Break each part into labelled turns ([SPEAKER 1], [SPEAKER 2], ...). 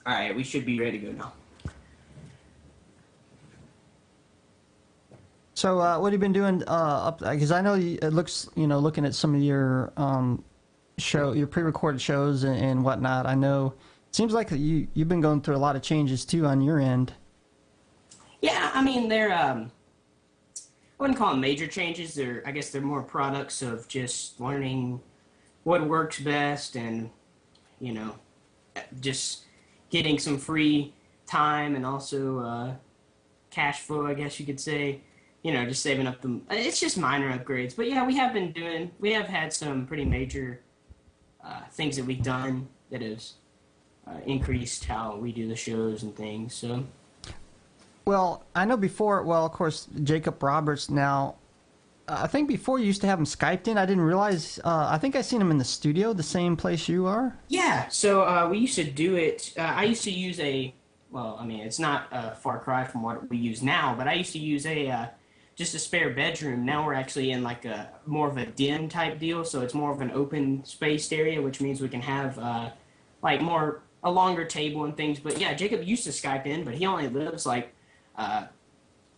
[SPEAKER 1] All right, we should be ready to go now.
[SPEAKER 2] So, what have you been doing up? Because I know it looks, looking at some of your your pre-recorded shows and whatnot. I know it seems like you've been going through a lot of changes too on your end.
[SPEAKER 1] Yeah, I mean they're I wouldn't call them major changes. I guess they're more products of just learning what works best and you know just getting some free time and also cash flow, I guess you could say. Just saving up the. It's just minor upgrades, but yeah, we have had some pretty major things that we've done that has increased how we do the shows and things. So.
[SPEAKER 2] Well, I know before. Well, of course, Jacob Roberts. Now, I think before you used to have him Skyped in. I didn't realize. I think I seen him in the studio, the same place you are.
[SPEAKER 1] Yeah. So we used to do it. I used to use a. Well, I mean, it's not a far cry from what we use now, but I used to use a just a spare bedroom. Now we're actually in like a more of a den type deal, so it's more of an open spaced area, which means we can have like a longer table and things. But yeah, Jacob used to Skype in, but he only lives like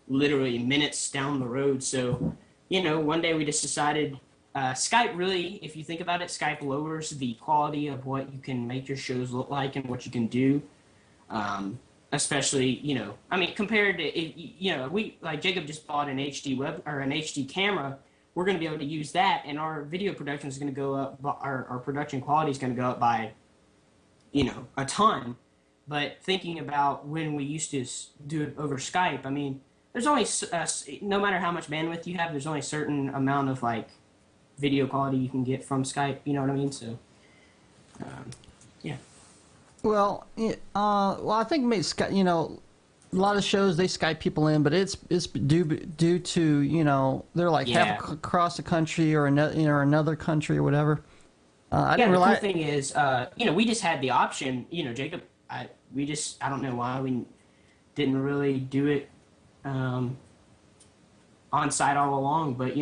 [SPEAKER 1] literally minutes down the road. So one day we just decided Skype really, if you think about it, Skype lowers the quality of what you can make your shows look like and what you can do. Especially, I mean, compared to, we, like Jacob just bought an HD web or an HD camera, we're going to be able to use that, and our video production is going to go up, our production quality is going to go up by, a ton. But thinking about when we used to do it over Skype, I mean, there's only, no matter how much bandwidth you have, there's only a certain amount of, like, video quality you can get from Skype, you know what I mean? So, yeah.
[SPEAKER 2] Well, I think maybe a lot of shows they Skype people in, but it's due to they're like half across the country or another country or whatever. I didn't realize.
[SPEAKER 1] The cool thing is, we just had the option. Jacob, I don't know why we didn't really do it on site all along, but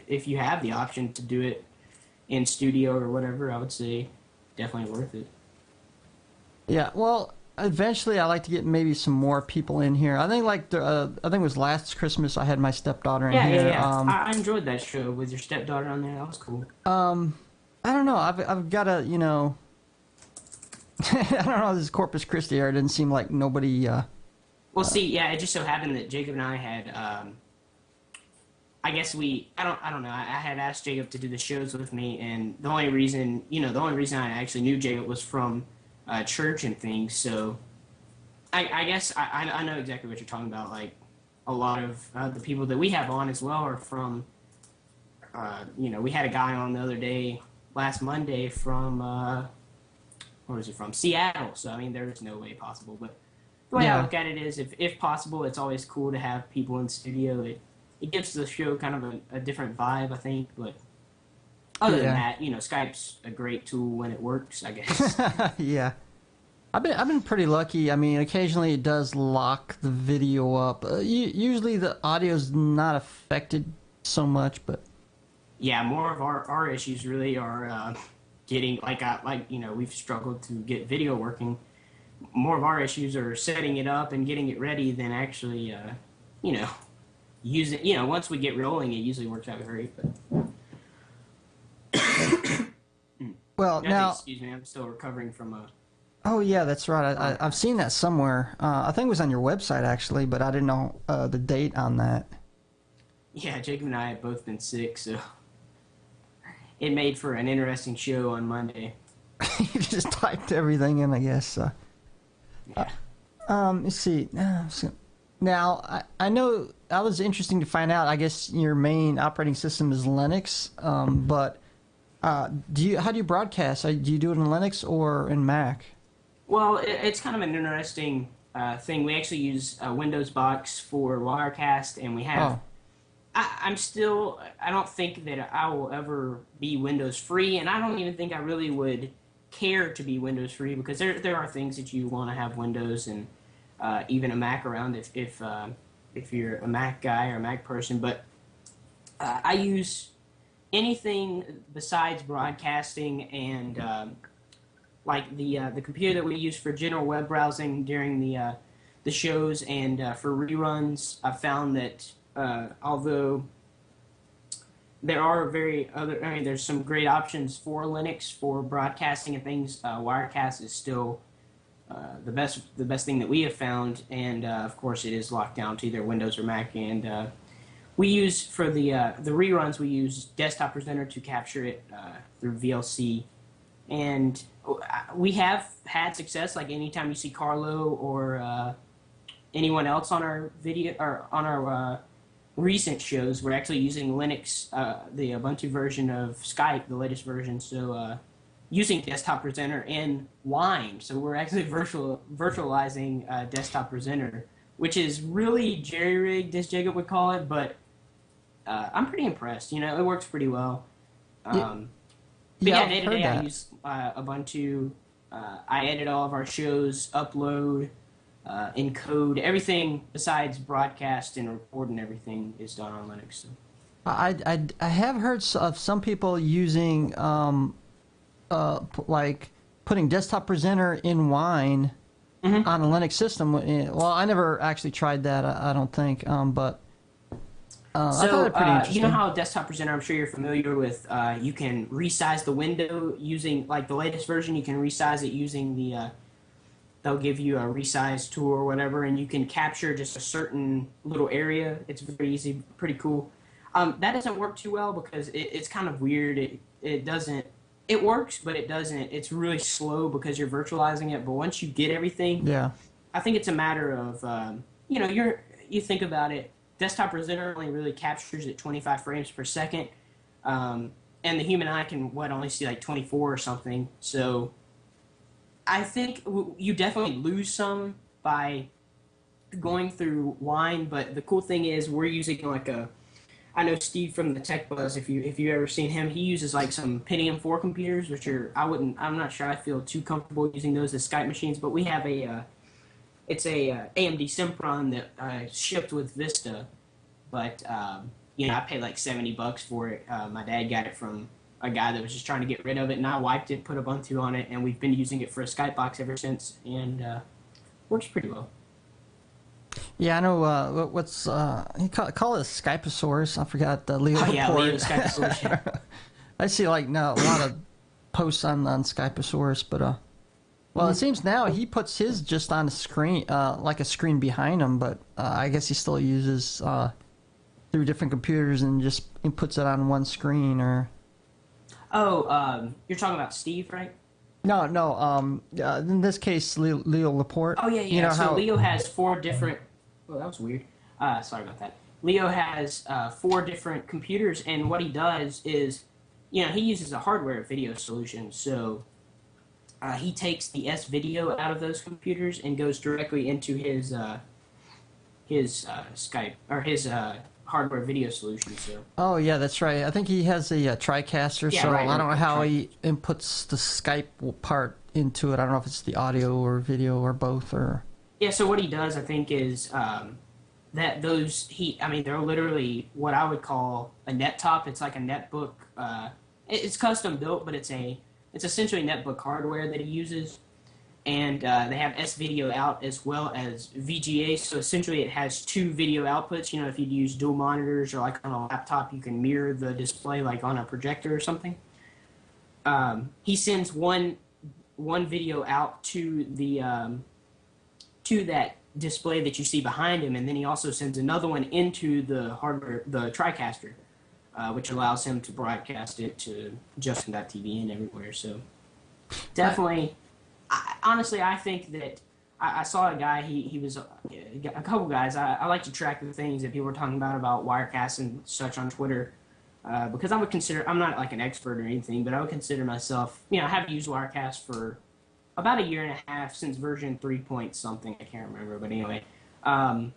[SPEAKER 1] if you have the option to do it in studio or whatever, I would say definitely worth it.
[SPEAKER 2] Yeah, well, eventually I like to get maybe some more people in here. I think I think it was last Christmas I had my stepdaughter in here.
[SPEAKER 1] Yeah. I enjoyed that show with your stepdaughter on there. That was cool.
[SPEAKER 2] I don't know. I've got a I don't know. This Corpus Christi area didn't seem like nobody.
[SPEAKER 1] Well, see, yeah, it just so happened that Jacob and I had. I guess I don't know. I had asked Jacob to do the shows with me, and the only reason I actually knew Jacob was from church and things. So I guess I know exactly what you're talking about. Like a lot of the people that we have on as well are from. We had a guy on the other day, last Monday from. Where was he from? Seattle. So I mean, there's no way possible. But the way I look at it is, if possible, it's always cool to have people in studio. It gives the show kind of a different vibe, I think. But other than that, Skype's a great tool when it works, I guess.
[SPEAKER 2] Yeah. I've been pretty lucky. I mean, occasionally it does lock the video up. Usually the audio's not affected so much, but
[SPEAKER 1] yeah, more of our issues really are getting we've struggled to get video working. More of our issues are setting it up and getting it ready than actually use it. Once we get rolling, it usually works out great. But
[SPEAKER 2] well, now
[SPEAKER 1] excuse me, I'm still recovering from a.
[SPEAKER 2] Oh yeah, that's right. I've seen that somewhere. I think it was on your website actually, but I didn't know the date on that.
[SPEAKER 1] Yeah, Jacob and I have both been sick, so it made for an interesting show on Monday.
[SPEAKER 2] You just typed everything in, I guess.
[SPEAKER 1] Yeah.
[SPEAKER 2] Let's see. Now, I know that was interesting to find out. I guess your main operating system is Linux, but how do you broadcast? Do you do it in Linux or in Mac?
[SPEAKER 1] Well, it's kind of an interesting thing. We actually use a Windows box for Wirecast, and we have. I don't think that I will ever be Windows free, and I don't even think I really would care to be Windows free because there are things that you want to have Windows and even a Mac around if you're a Mac guy or a Mac person. But I use anything besides broadcasting and like the computer that we use for general web browsing during the shows and for reruns. I found that although there's some great options for Linux for broadcasting and things. Wirecast is still the best thing that we have found, and of course it is locked down to either Windows or Mac. And we use for the reruns, we use Desktop Presenter to capture it through VLC, and we have had success. Like anytime you see Carlo or anyone else on our video or on our recent shows, we're actually using Linux, the Ubuntu version of Skype, the latest version. So using Desktop Presenter and Wine. So we're actually virtualizing Desktop Presenter, which is really jerry-rigged, as Jacob would call it, but I'm pretty impressed. You know, it works pretty well. But yeah, day-to-day I use Ubuntu. I edit all of our shows, upload, encode. Everything besides broadcast and record and everything is done on Linux. So.
[SPEAKER 2] I have heard of some people using like putting Desktop Presenter in Wine on a Linux system. Well, I never actually tried that. I don't think, but. I thought it pretty interesting.
[SPEAKER 1] You know how Desktop Presenter, I'm sure you're familiar with, you can resize the window using, like the latest version, you can resize it using the, they'll give you a resize tool or whatever, and you can capture just a certain little area. It's very easy, pretty cool. That doesn't work too well because it's kind of weird. It doesn't, it works, but it doesn't. It's really slow because you're virtualizing it, but once you get everything, I think it's a matter of, you know, you think about it, Desktop Presenter only really captures at 25 frames per second, and the human eye can only see like 24 or something. So I think you definitely lose some by going through Wine, but the cool thing is we're using like I know Steve from the Tech Buzz. If you ever seen him, he uses like some Pentium 4 computers, which I'm not sure I feel too comfortable using those as Skype machines, but we have it's a AMD Sempron that shipped with Vista, but you know, I paid like $70 for it. My dad got it from a guy that was just trying to get rid of it, and I wiped it, put Ubuntu on it, and we've been using it for a Skype box ever since, and works pretty well.
[SPEAKER 2] Yeah, I know. What's you call it a Skyposaurus? I forgot the Leo.
[SPEAKER 1] Oh yeah, Leo Skyposaurus. Yeah.
[SPEAKER 2] I see like now a lot of posts on Skyposaurus, but well, it seems now he puts his just on a screen, like a screen behind him, but I guess he still uses through different computers and just puts it on one screen. Or
[SPEAKER 1] you're talking about Steve, right?
[SPEAKER 2] No. In this case, Leo Laporte.
[SPEAKER 1] Oh yeah.
[SPEAKER 2] You know
[SPEAKER 1] so
[SPEAKER 2] how
[SPEAKER 1] Leo has 4 different. Oh, that was weird. Sorry about that. Leo has 4 different computers, and what he does is, you know, he uses a hardware video solution. So he takes the S-video out of those computers and goes directly into his Skype or his hardware video solution. So.
[SPEAKER 2] Oh yeah, that's right. I think he has a TriCaster,
[SPEAKER 1] yeah,
[SPEAKER 2] so
[SPEAKER 1] right,
[SPEAKER 2] I don't know how he inputs the Skype part into it. I don't know if it's the audio or video or both. Or
[SPEAKER 1] yeah. So what he does, I think, is that they're literally what I would call a NetTop. It's like a netbook. It's custom built, but it's essentially netbook hardware that he uses. And they have S-video out as well as VGA, so essentially it has 2 video outputs. You know, if you'd use dual monitors or like on a laptop, you can mirror the display like on a projector or something. He sends one video out to the to that display that you see behind him, and then he also sends another one into the hardware, the TriCaster, which allows him to broadcast it to Justin.tv and everywhere. So definitely. Honestly, I think that I saw a guy. He was a couple guys. I like to track the things that people are talking about Wirecast and such on Twitter, because I'm not like an expert or anything, but I would consider myself. You know, I have used Wirecast for about a year and a half since version 3 point something. I can't remember, but anyway. And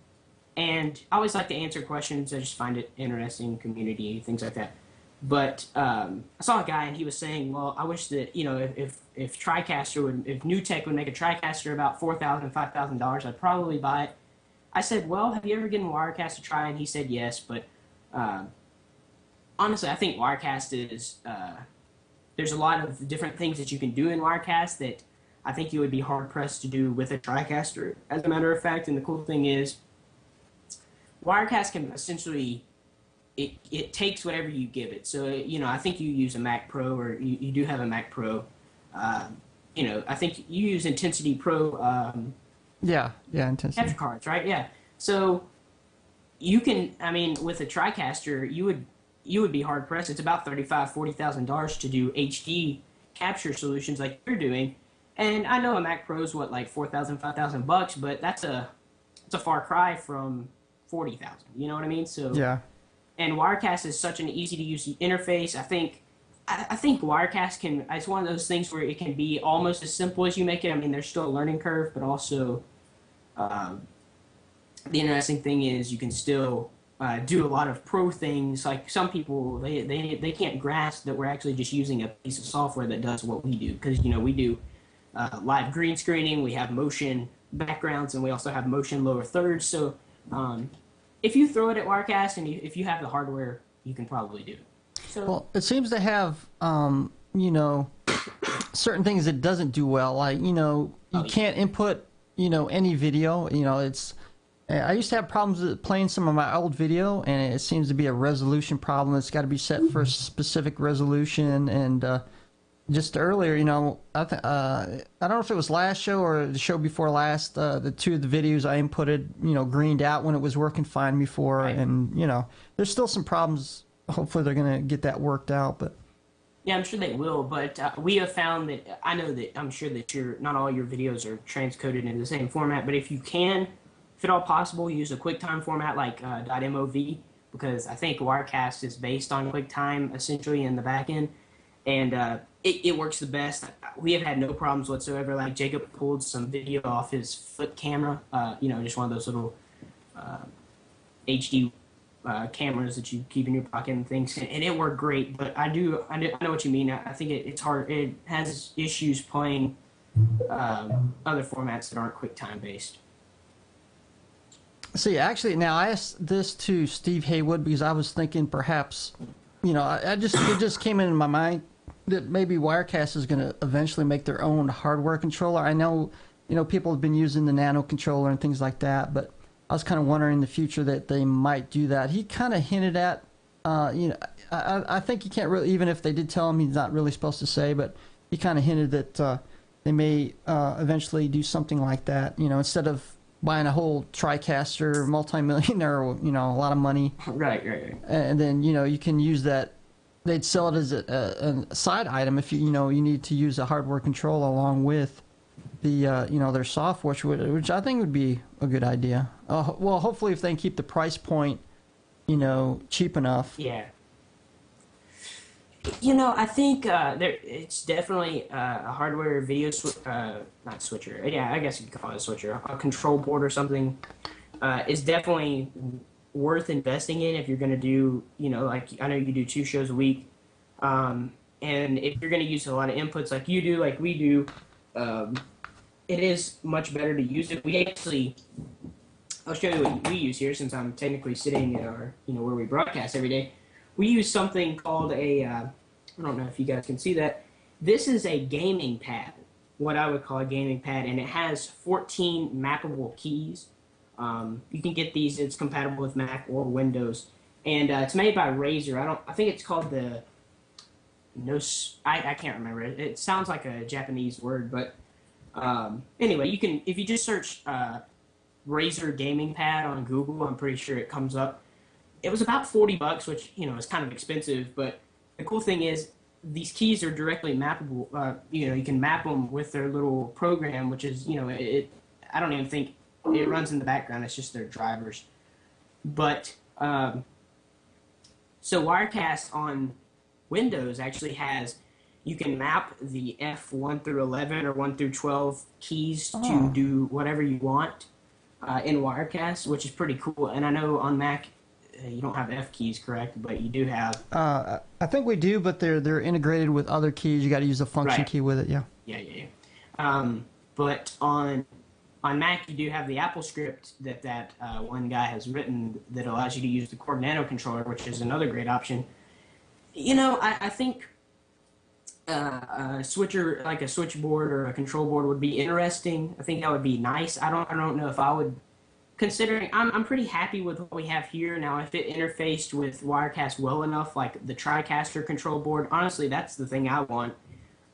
[SPEAKER 1] I always like to answer questions. I just find it interesting, community, things like that. But I saw a guy, and he was saying, well, I wish that, you know, if TriCaster if NewTek would make a TriCaster about $4,000, $5,000, I'd probably buy it. I said, well, have you ever given Wirecast a try? And he said yes, but honestly, I think Wirecast is there's a lot of different things that you can do in Wirecast that I think you would be hard pressed to do with a TriCaster. As a matter of fact, and the cool thing is, Wirecast can essentially it takes whatever you give it. So I think you use a Mac Pro, or you do have a Mac Pro. I think you use Intensity Pro.
[SPEAKER 2] Yeah, Intensity
[SPEAKER 1] capture cards, right? Yeah. So you can, with a TriCaster, you would be hard pressed. It's about $40,000 to do HD capture solutions like you're doing. And I know a Mac Pro is like $4,000, $5,000, but it's a far cry from 40,000. You know what I mean? So
[SPEAKER 2] yeah.
[SPEAKER 1] And Wirecast is such an easy to use interface. I think Wirecast can. It's one of those things where it can be almost as simple as you make it. There's still a learning curve, but also the interesting thing is you can still do a lot of pro things. Like some people, they can't grasp that we're actually just using a piece of software that does what we do, because we do live green screening, we have motion backgrounds, and we also have motion lower thirds. So if you throw it at Wirecast and if you have the hardware, you can probably do it. So,
[SPEAKER 2] well, it seems to have certain things it doesn't do well. Like you can't input any video. I used to have problems with playing some of my old video, and it seems to be a resolution problem. It's got to be set for a specific resolution. And just earlier, I don't know if it was last show or the show before last. The two of the videos I inputted, greened out when it was working fine before, right. And there's still some problems. Hopefully, they're gonna get that worked out. But
[SPEAKER 1] yeah, I'm sure they will. But we have found that I'm sure that not all your videos are transcoded in the same format. But if you can, if at all possible, use a QuickTime format like .mov, because I think Wirecast is based on QuickTime essentially in the back end. And it works the best. We have had no problems whatsoever. Like Jacob pulled some video off his flip camera, just one of those little HD cameras that you keep in your pocket and things, and it worked great. But I know what you mean. I think it's hard. It has issues playing other formats that aren't QuickTime based.
[SPEAKER 2] See, actually, now I asked this to Steve Haywood because I was thinking perhaps, it just came into my mind that maybe Wirecast is going to eventually make their own hardware controller. I know, people have been using the Nano controller and things like that, but I was kind of wondering in the future that they might do that. He kind of hinted at, I think you can't really, even if they did tell him, he's not really supposed to say, but he kind of hinted that they may eventually do something like that, instead of buying a whole TriCaster, multi-millionaire, a lot of money.
[SPEAKER 1] Right.
[SPEAKER 2] And then, you can use that. They'd sell it as a side item if you need to use a hardware controller along with the their software, which I think would be a good idea. Well, hopefully if they can keep the price point, cheap enough.
[SPEAKER 1] Yeah. I think it's definitely a hardware video not switcher. Yeah, I guess you could call it a switcher, a control board or something. Is definitely worth investing in if you're going to do, like I know you do 2 shows a week, and if you're going to use a lot of inputs like you do, like we do, it is much better to use it. I'll show you what we use here, since I'm technically sitting at our, where we broadcast every day. We use something called I don't know if you guys can see that. This is a gaming pad, what I would call a gaming pad, and it has 14 mappable keys. You can get these. It's compatible with Mac or Windows, and it's made by Razer. I think it's called the I can't remember it. It sounds like a Japanese word, but anyway, you can, if you just search Razer gaming pad on Google, I'm pretty sure it comes up. It was about $40, which is kind of expensive, but the cool thing is these keys are directly mappable. You can map them with their little program, which is I don't even think it runs in the background. It's just their drivers. But so Wirecast on Windows actually has, you can map the F1 through 11 or 1 through 12 keys to do whatever you want in Wirecast, which is pretty cool. And I know on Mac you don't have F keys, correct? But you do have.
[SPEAKER 2] I think we do, but they're integrated with other keys. You got to use a function key with it. Yeah.
[SPEAKER 1] Yeah. But on Mac, you do have the Apple script that one guy has written that allows you to use the Cord Nano controller, which is another great option. I think a switcher, like a switchboard or a control board, would be interesting. I think that would be nice. I don't know if I would. Considering I'm pretty happy with what we have here now. If it interfaced with Wirecast well enough, like the TriCaster control board, honestly, that's the thing I want.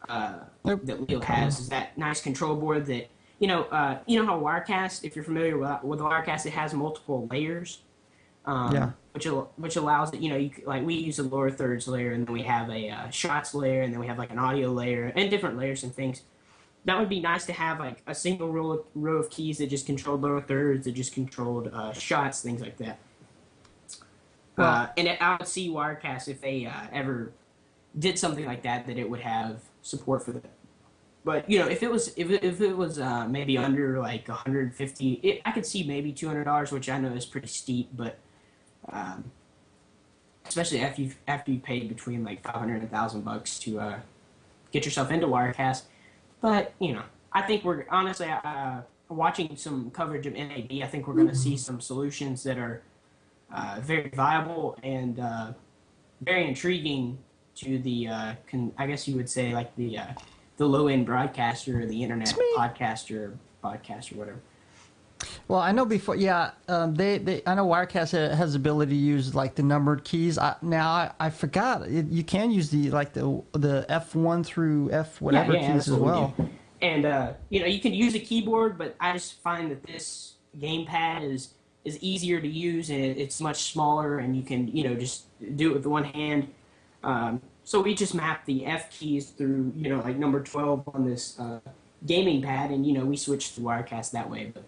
[SPEAKER 1] That Leo has is that nice control board that you know how Wirecast, if you're familiar with Wirecast, it has multiple layers,
[SPEAKER 2] Yeah.
[SPEAKER 1] which allows that like we use a lower thirds layer, and then we have a shots layer, and then we have like an audio layer and different layers and things. That would be nice to have like a single row of keys that just controlled lower thirds, that just controlled shots, things like that.
[SPEAKER 2] Well,
[SPEAKER 1] I would see Wirecast if they ever did something like that, that it would have support for that. But if it was maybe under like 150, I could see maybe $200, which I know is pretty steep, but um, especially after you paid between like 500 and $1,000 to get yourself into Wirecast. But I think we're honestly watching some coverage of NAB. I think we're going to see some solutions that are very viable and very intriguing to the I guess you would say like the low end broadcaster or the internet podcaster, whatever.
[SPEAKER 2] well, I know before. Yeah, I know Wirecast has the ability to use like the numbered keys. I forgot you can use the F1 through F whatever keys as well.
[SPEAKER 1] And you can use a keyboard, but I just find that this gamepad is easier to use, and it's much smaller, and you can just do it with one hand. So we just map the F keys through like number 12 on this gaming pad, and we switch to Wirecast that way. But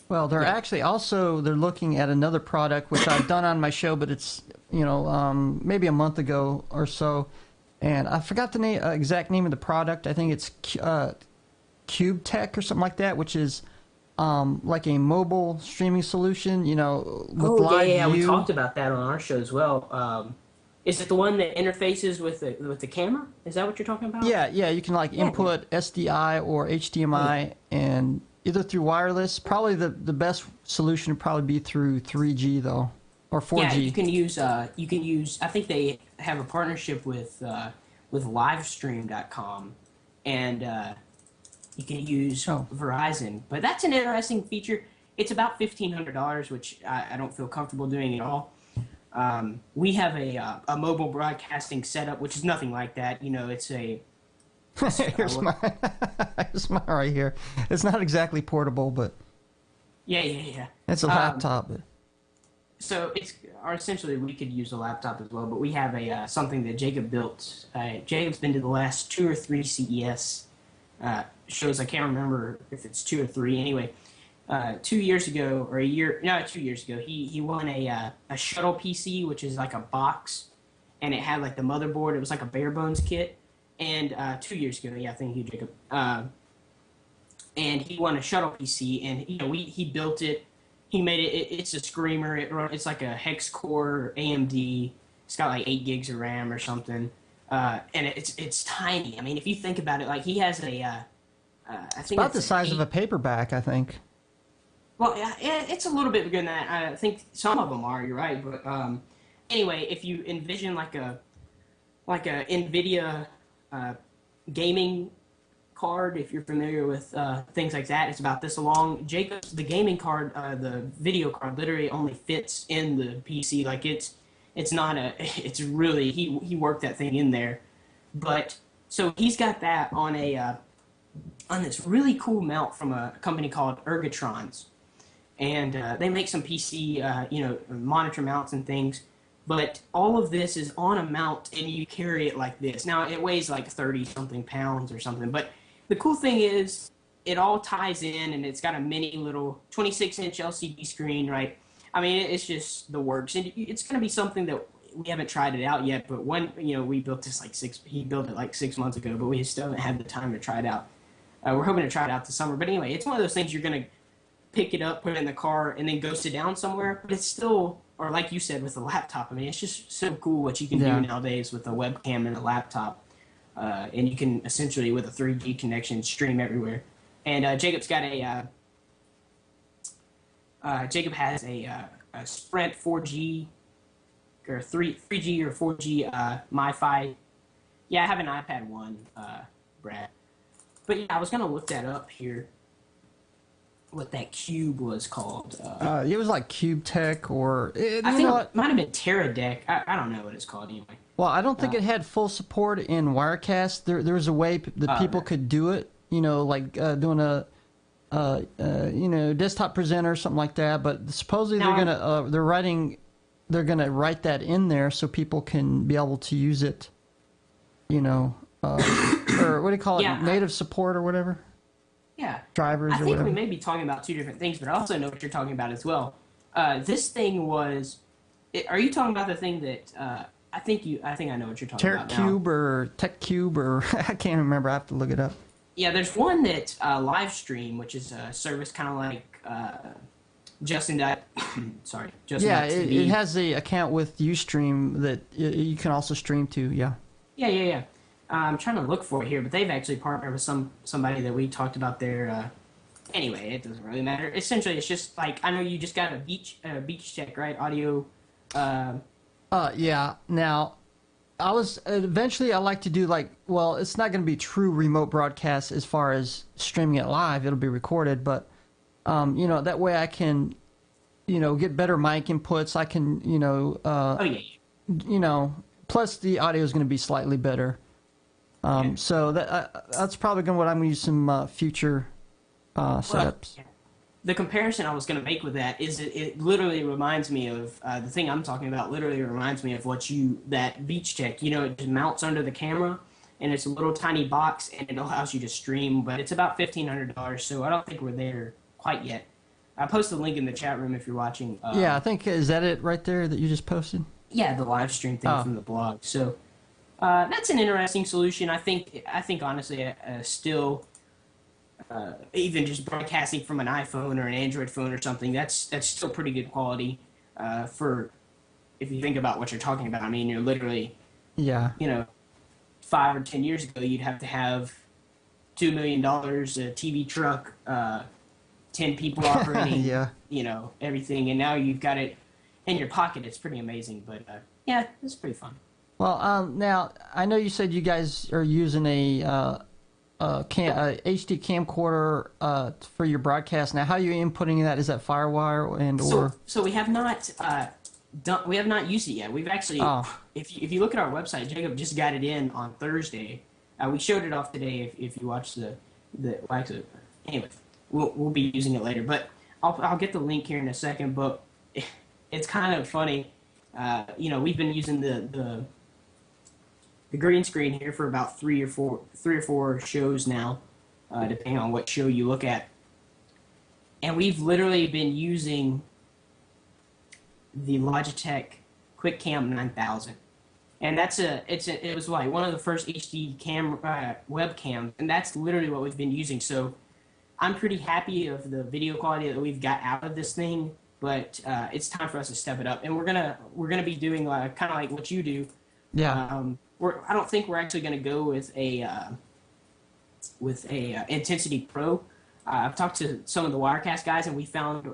[SPEAKER 2] Well, they're actually also they're looking at another product which I've done on my show, but it's maybe a month ago or so, and I forgot the exact name of the product. I think it's Cube Tech or something like that, which is like a mobile streaming solution. With live
[SPEAKER 1] yeah, we
[SPEAKER 2] view.
[SPEAKER 1] talked about that on our show as well. Is it the one that interfaces with the camera? Is that what you're talking about?
[SPEAKER 2] Yeah, you can input SDI or HDMI and either through wireless. Probably the best solution would probably be through 3G though, or 4G.
[SPEAKER 1] Yeah, you can use. I think they have a partnership with Livestream.com, and you can use Verizon. But that's an interesting feature. It's about $1,500, which I don't feel comfortable doing at all. We have a mobile broadcasting setup, which is nothing like that. It's a...
[SPEAKER 2] Here's mine right here. It's not exactly portable, but...
[SPEAKER 1] Yeah.
[SPEAKER 2] It's a laptop.
[SPEAKER 1] So essentially we could use a laptop as well, but we have something that Jacob built. Jacob's been to the last 2 or 3 CES shows. I can't remember if it's 2 or 3. Anyway, 2 years ago, or 2 years ago, he won a shuttle PC, which is like a box, and it had like the motherboard. It was like a bare bones kit. And 2 years ago, thank you, Jacob. And he won a shuttle PC, and he built it. He made it. It's a screamer. It's like a hex core AMD. It's got like 8 gigs of RAM or something. And it's tiny. I mean, if you think about it, like he has I think
[SPEAKER 2] it's about the size of a paperback, I think.
[SPEAKER 1] Well, yeah, it's a little bit bigger than that. I think some of them are. You're right, but anyway, if you envision like a NVIDIA gaming card, if you're familiar with things like that, it's about this long. Jacob's the gaming card, the video card, literally only fits in the PC. Like it's really he worked that thing in there. But so he's got that on on this really cool mount from a company called Ergotrons. And they make some PC, monitor mounts and things. But all of this is on a mount, and you carry it like this. Now, it weighs like 30-something pounds or something. But the cool thing is it all ties in, and it's got a mini little 26-inch LCD screen, right? I mean, it's just the works. And it's going to be something that we haven't tried it out yet. But when, we built this he built it like 6 months ago, but we still haven't had the time to try it out. We're hoping to try it out this summer. But anyway, it's one of those things you're going to pick it up, put it in the car, and then go sit down somewhere. But it's still, or like you said with the laptop, I mean, it's just so cool what you can do nowadays with a webcam and a laptop. And you can essentially, with a 3G connection, stream everywhere. And Jacob's got Jacob has a Sprint 4G or 3G or 4G MiFi Yeah, I have an iPad 1, Brad. But yeah, I was gonna look that up here. What that cube was called.
[SPEAKER 2] It was like Cube Tech or
[SPEAKER 1] I think it might have been Teradek. I don't know what it's called anyway.
[SPEAKER 2] Well, I don't think it had full support in Wirecast. There was a way that people could do it. You know, like doing a desktop presenter or something like that. But supposedly they're gonna write that in there so people can be able to use it. You know, or what do you call it? Native support or whatever.
[SPEAKER 1] Yeah.
[SPEAKER 2] Drivers or
[SPEAKER 1] whatever. I think we may be talking about two different things, but I also know what you're talking about as well. This thing was. Are you talking about the thing that? I think I know what you're talking about now.
[SPEAKER 2] TerraCube or TechCube or I can't remember. I have to look it up.
[SPEAKER 1] Yeah, there's one that Livestream, which is a service kind of like Justin. Sorry, Justin.
[SPEAKER 2] Yeah, it has a account with Ustream that you can also stream to. Yeah.
[SPEAKER 1] Yeah. I'm trying to look for it here, but they've actually partnered with somebody that we talked about there. Anyway, it doesn't really matter. Essentially, it's just like I know you just got a beach check, right? Audio.
[SPEAKER 2] Yeah. Now, I like to do it's not going to be true remote broadcast as far as streaming it live. It'll be recorded, but that way I can, get better mic inputs. I can, plus the audio is going to be slightly better. So that's probably what I'm going to use some future setups.
[SPEAKER 1] The comparison I was going to make with that is it literally reminds me of the thing I'm talking about. Literally reminds me of that beach check. It just mounts under the camera, and it's a little tiny box, and it allows you to stream. But it's about $1,500, so I don't think we're there quite yet. I posted a link in the chat room if you're watching.
[SPEAKER 2] Yeah, I think is that it right there that you just posted?
[SPEAKER 1] Yeah, the live stream thing from the blog. So that's an interesting solution. I think honestly, still. Even just broadcasting from an iPhone or an Android phone or something, that's still pretty good quality for if you think about what you're talking about. I mean, you're literally, 5 or 10 years ago, you'd have to have $2 million, a TV truck, 10 people operating, everything, and now you've got it in your pocket. It's pretty amazing, but it's pretty fun.
[SPEAKER 2] Well, now I know you said you guys are using a HD camcorder for your broadcast. Now, how are you inputting that? Is that FireWire
[SPEAKER 1] So we have not we have not used it yet. We've actually, if you look at our website, Jacob just got it in on Thursday. We showed it off today. If you watch anyway, we'll be using it later. But I'll get the link here in a second. But it's kind of funny. We've been using the green screen here for about three or four shows now, depending on what show you look at. And we've literally been using the Logitech QuickCam 9000. And it was like one of the first HD webcams, and that's literally what we've been using. So I'm pretty happy of the video quality that we've got out of this thing, but it's time for us to step it up. And we're gonna be doing kind of like what you do.
[SPEAKER 2] Yeah.
[SPEAKER 1] I don't think we're actually going to go with a Intensity Pro. I've talked to some of the Wirecast guys, and we found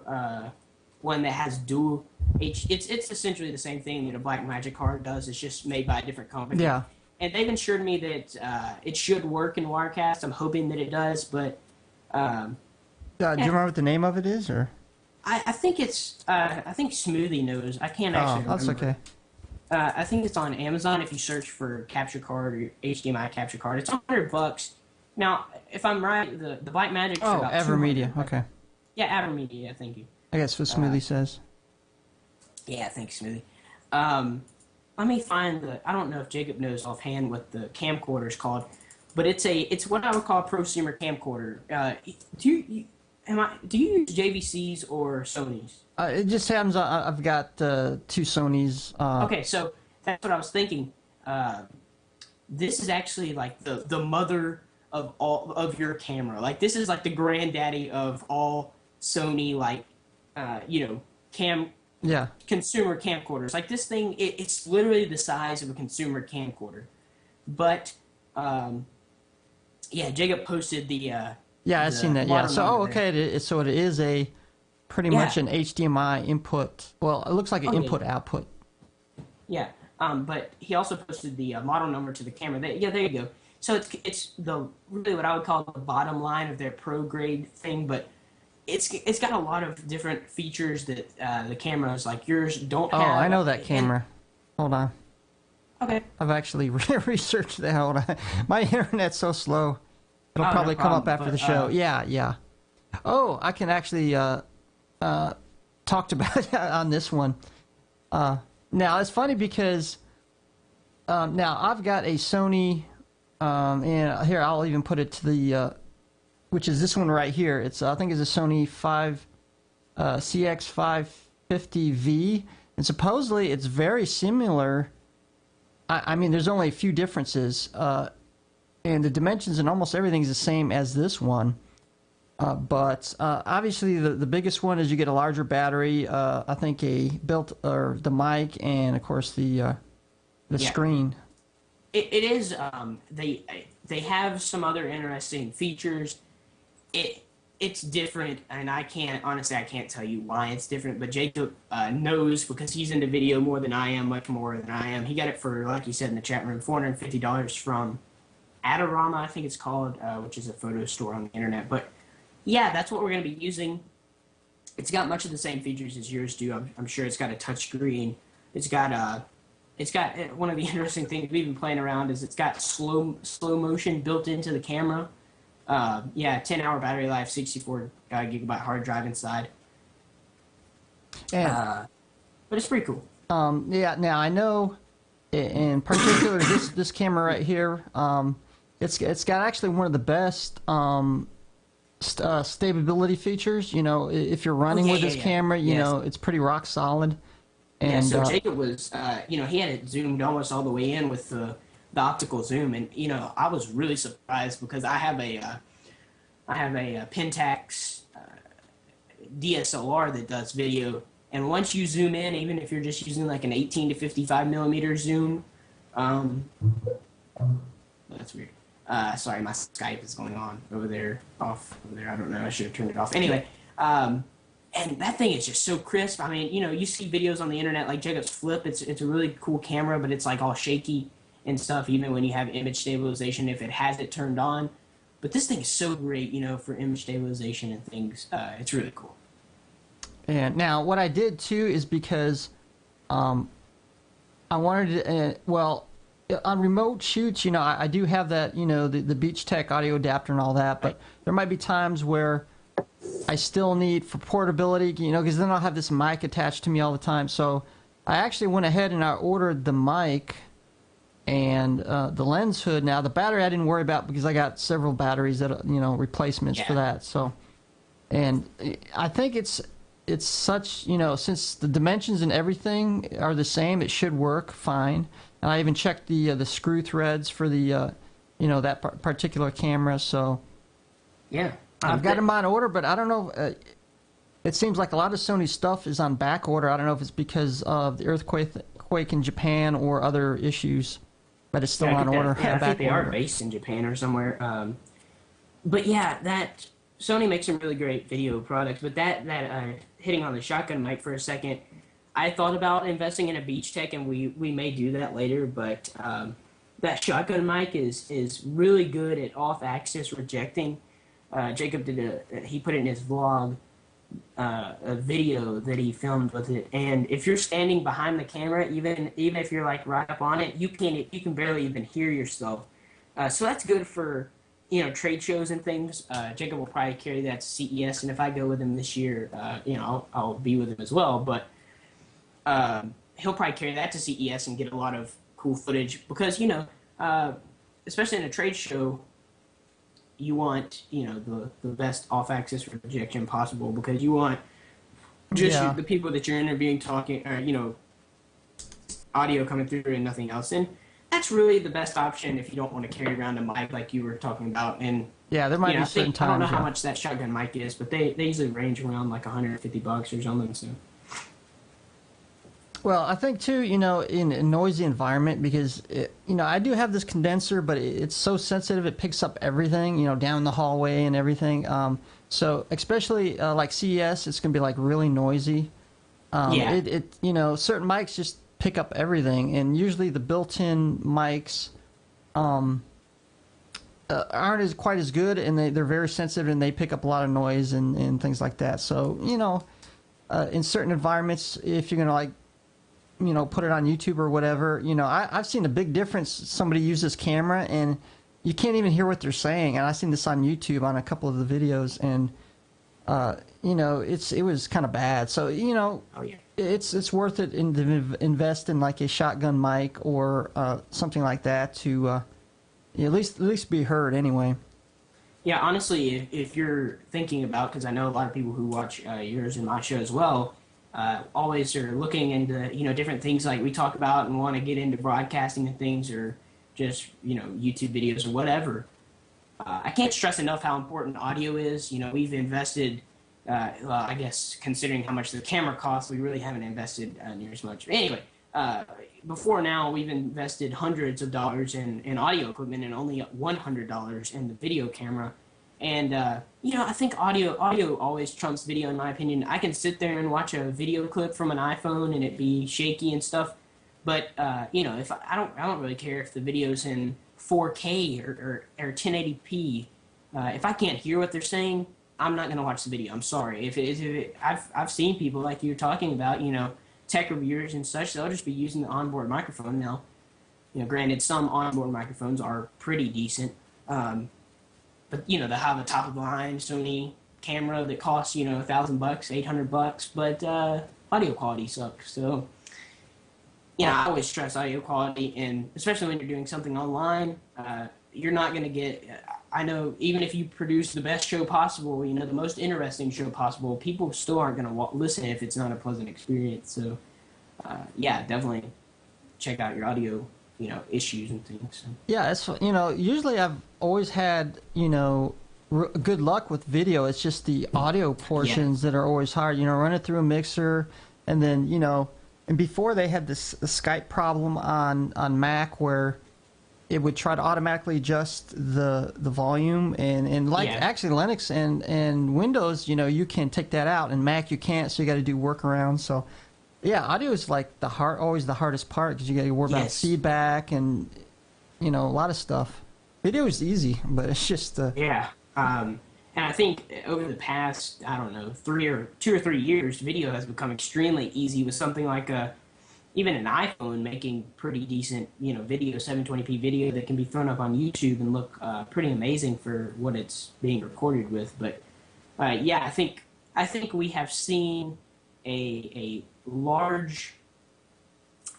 [SPEAKER 1] one that has dual H. It's essentially the same thing that a Blackmagic card does. It's just made by a different company.
[SPEAKER 2] Yeah.
[SPEAKER 1] And they've assured me that it should work in Wirecast. I'm hoping that it does, but.
[SPEAKER 2] Do you remember what the name of it is, or?
[SPEAKER 1] I think it's. I think Smoothie knows. I can't actually remember.
[SPEAKER 2] That's okay.
[SPEAKER 1] I think it's on Amazon if you search for capture card or HDMI capture card. It's $100. Now, if I'm right, the Blackmagic's about
[SPEAKER 2] Avermedia. Okay.
[SPEAKER 1] Yeah, Avermedia. Yeah, thank you.
[SPEAKER 2] I guess what Smoothie says.
[SPEAKER 1] Yeah, thanks, Smoothie. Let me find I don't know if Jacob knows offhand what the camcorder is called, but it's what I would call a prosumer camcorder. Do you use JVCs or Sonys?
[SPEAKER 2] It just happens I've got two Sonys.
[SPEAKER 1] Okay, so that's what I was thinking. This is actually like the mother of all of your camera. Like this is like the granddaddy of all Sony consumer camcorders. Like this thing, it's literally the size of a consumer camcorder. But Jacob posted the.
[SPEAKER 2] I've seen that. Yeah. So so it is a pretty much an HDMI input. Well, it looks like an input output.
[SPEAKER 1] Yeah. But he also posted the model number to the camera. Yeah, there you go. So it's the really what I would call the bottom line of their pro grade thing, but it's got a lot of different features that the cameras like yours don't have.
[SPEAKER 2] Oh, I know that camera. Hold on.
[SPEAKER 1] Okay.
[SPEAKER 2] I've actually researched that. Hold on. My internet's so slow. It'll probably
[SPEAKER 1] no
[SPEAKER 2] come
[SPEAKER 1] problem,
[SPEAKER 2] up after the show. Yeah. Oh, I can actually talked about it on this one. Now, it's funny because now I've got a Sony, and here I'll even put it to the, which is this one right here. It's I think it's a Sony CX550V, and supposedly it's very similar. I mean, there's only a few differences, and the dimensions and almost everything's the same as this one. But obviously, the biggest one is you get a larger battery. I think the mic, and of course the screen.
[SPEAKER 1] It is. They have some other interesting features. It's different, and I can't tell you why it's different. But Jacob knows because he's into video more than I am, much more than I am. He got it for, like you said in the chat room, $450 from Adorama, I think it's called, which is a photo store on the internet. But yeah, that's what we're going to be using. It's got much of the same features as yours do. I'm sure it's got a touch screen. It's got one of the interesting things we've been playing around is it's got slow motion built into the camera. 10-hour battery life, 64 gigabyte hard drive inside.
[SPEAKER 2] Yeah.
[SPEAKER 1] But it's pretty cool.
[SPEAKER 2] Yeah. Now I know, in particular, this camera right here, it's got actually one of the best stability features. You know, if you're running with this camera, you know it's pretty rock solid. And
[SPEAKER 1] so Jacob was, he had it zoomed almost all the way in with the optical zoom, and I was really surprised because I have a Pentax DSLR that does video, and once you zoom in, even if you're just using like an 18 to 55 millimeter zoom, that's weird. Sorry, my Skype is going on over there, off over there. I don't know. I should have turned it off. Anyway, and that thing is just so crisp. I mean, you see videos on the internet like Jacob's Flip. It's a really cool camera, but it's like all shaky and stuff, even when you have image stabilization, if it has it turned on. But this thing is so great, for image stabilization and things. It's really cool.
[SPEAKER 2] And now what I did too is because I wanted to, on remote shoots, I do have that, the Beach Tech audio adapter and all that, but there might be times where I still need for portability, because then I'll have this mic attached to me all the time. So I actually went ahead and I ordered the mic and the lens hood. Now the battery I didn't worry about because I got several batteries that replacements for that. So, and I think it's such since the dimensions and everything are the same, it should work fine. And I even checked the screw threads for the that particular camera. So
[SPEAKER 1] yeah,
[SPEAKER 2] I've got them on order, but I don't know. It seems like a lot of Sony stuff is on back order. I don't know if it's because of the earthquake in Japan or other issues. But it's still on order.
[SPEAKER 1] I think they are based in Japan or somewhere. But yeah, that Sony makes some really great video products. But that hitting on the shotgun mic for a second, I thought about investing in a Beach Tech, and we may do that later. But that shotgun mic is really good at off-axis rejecting. Jacob he put it in his vlog. A video that he filmed with it, and if you're standing behind the camera, even if you're like right up on it, you can barely even hear yourself. So that's good for trade shows and things. Jacob will probably carry that to CES, and if I go with him this year, I'll be with him as well. But he'll probably carry that to CES and get a lot of cool footage because especially in a trade show, you want the best off-axis rejection possible because you want just the people that you're interviewing talking or audio coming through and nothing else. And that's really the best option if you don't want to carry around a mic like you were talking about. And
[SPEAKER 2] yeah, there might be certain times.
[SPEAKER 1] I don't know how much that shotgun mic is, but they usually range around like $150 or something. So.
[SPEAKER 2] Well, I think too, in a noisy environment, because I do have this condenser, but it's so sensitive, it picks up everything, down the hallway and everything. So especially like CES, it's gonna be like really noisy. Certain mics just pick up everything, and usually the built-in mics aren't quite as good, and they're very sensitive, and they pick up a lot of noise and things like that. So, you know, in certain environments, if you're going to, like, you know, put it on YouTube or whatever, you know, I've seen a big difference. Somebody uses camera, and you can't even hear what they're saying. And I've seen this on YouTube on a couple of the videos, and, you know, it was kind of bad. So, you know, it's worth it to invest in, like, a shotgun mic or something like that to at least be heard anyway.
[SPEAKER 1] Yeah, honestly, if you're thinking about, because I know a lot of people who watch yours and my show as well, always are looking into, you know, different things like we talk about and want to get into broadcasting and things, or just, you know, YouTube videos or whatever. I can't stress enough how important audio is. You know, we've invested, well, I guess considering how much the camera costs, we really haven't invested near as much. Anyway, before now, we've invested hundreds of dollars in audio equipment and only $100 in the video camera. And, you know, I think audio always trumps video, in my opinion. I can sit there and watch a video clip from an iPhone and it be shaky and stuff. But, you know, if I don't really care if the video's in 4K or 1080p. If I can't hear what they're saying, I'm not going to watch the video. I'm sorry. I've seen people like you're talking about, you know, tech reviewers and such, they'll just be using the onboard microphone. Now, you know, granted, some onboard microphones are pretty decent. But, you know, they have a top-of-the-line Sony camera that costs, you know, $1,000, $800, but audio quality sucks. So, you know, I always stress audio quality, and especially when you're doing something online, you're not going to get, I know, even if you produce the best show possible, you know, the most interesting show possible, people still aren't going to listen if it's not a pleasant experience. So, yeah, definitely check out your audio, you know, issues and things.
[SPEAKER 2] Yeah, it's, you know, usually I've always had, you know, good luck with video. It's just the audio portions that are always hard. You know, run it through a mixer, and then, you know, and before they had this Skype problem on Mac where it would try to automatically adjust the volume, and like actually Linux and Windows, you know, you can take that out, and Mac you can't, so you got to do workarounds. So yeah, audio is like always the hardest part, because you got to worry about feedback and, you know, a lot of stuff. Video is easy, but it's just
[SPEAKER 1] and I think over the past, I don't know, 2 or 3 years, video has become extremely easy with something like even an iPhone making pretty decent, you know, video, 720p video that can be thrown up on YouTube and look pretty amazing for what it's being recorded with. But yeah, I think we have seen a large.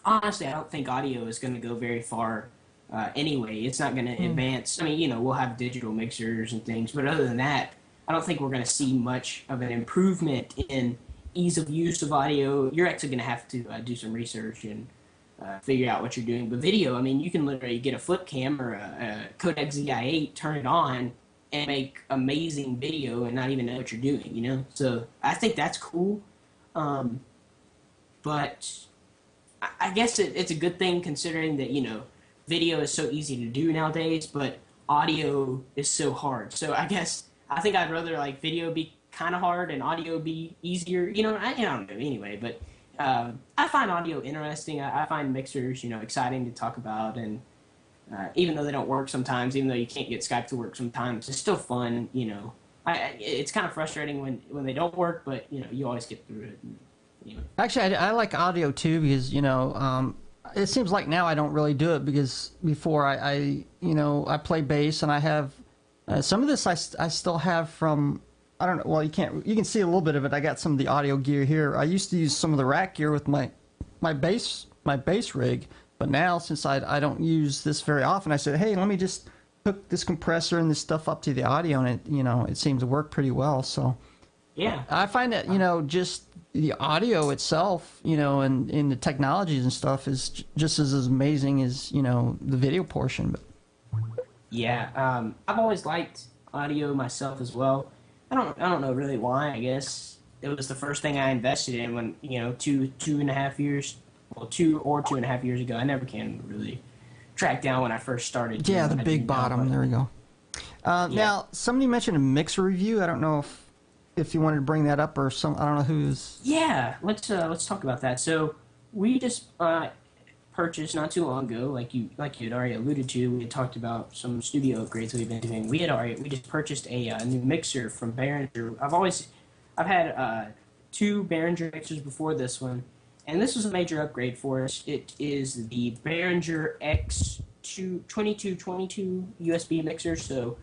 [SPEAKER 1] Honestly, I don't think audio is going to go very far. Anyway, it's not going to advance. I mean, you know, we'll have digital mixers and things, but other than that, I don't think we're going to see much of an improvement in ease of use of audio. You're actually going to have to do some research and figure out what you're doing. But video, I mean, you can literally get a flip cam or a Codec ZI-8, turn it on, and make amazing video and not even know what you're doing, you know? So I think that's cool. But I guess it's a good thing, considering that, you know, video is so easy to do nowadays, but audio is so hard. So I think I'd rather, like, video be kind of hard and audio be easier. You know, I don't know anyway, but I find audio interesting. I find mixers, you know, exciting to talk about, and even though they don't work sometimes, even though you can't get Skype to work sometimes, it's still fun, you know. It's kind of frustrating when they don't work, but, you know, you always get through it. And, you know.
[SPEAKER 2] Actually, I like audio too, because, you know, it seems like now I don't really do it, because before I you know, I play bass, and I have some of this I still have from, I don't know, well, you can see a little bit of it. I got some of the audio gear here. I used to use some of the rack gear with my bass rig, but now, since I don't use this very often, I said, hey, let me just hook this compressor and this stuff up to the audio, and it, you know, it seems to work pretty well. So
[SPEAKER 1] yeah,
[SPEAKER 2] I find that, you know, just the audio itself, you know, and in the technologies and stuff is just as amazing as, you know, the video portion. But
[SPEAKER 1] yeah, I've always liked audio myself as well. I don't know really why. I guess it was the first thing I invested in when, you know, 2.5 years, well, 2.5 years ago. I never can really track down when I first started.
[SPEAKER 2] Yeah, the big bottom. There we go. Now, somebody mentioned a mixer review. I don't know if you wanted to bring that up, or some. I don't know who's.
[SPEAKER 1] Yeah, let's talk about that. So we just purchased not too long ago, like you had already alluded to. We had talked about some studio upgrades we've been doing. We just purchased a new mixer from Behringer. I've had two Behringer mixers before this one, and this was a major upgrade for us. It is the Behringer X2222 USB mixer, so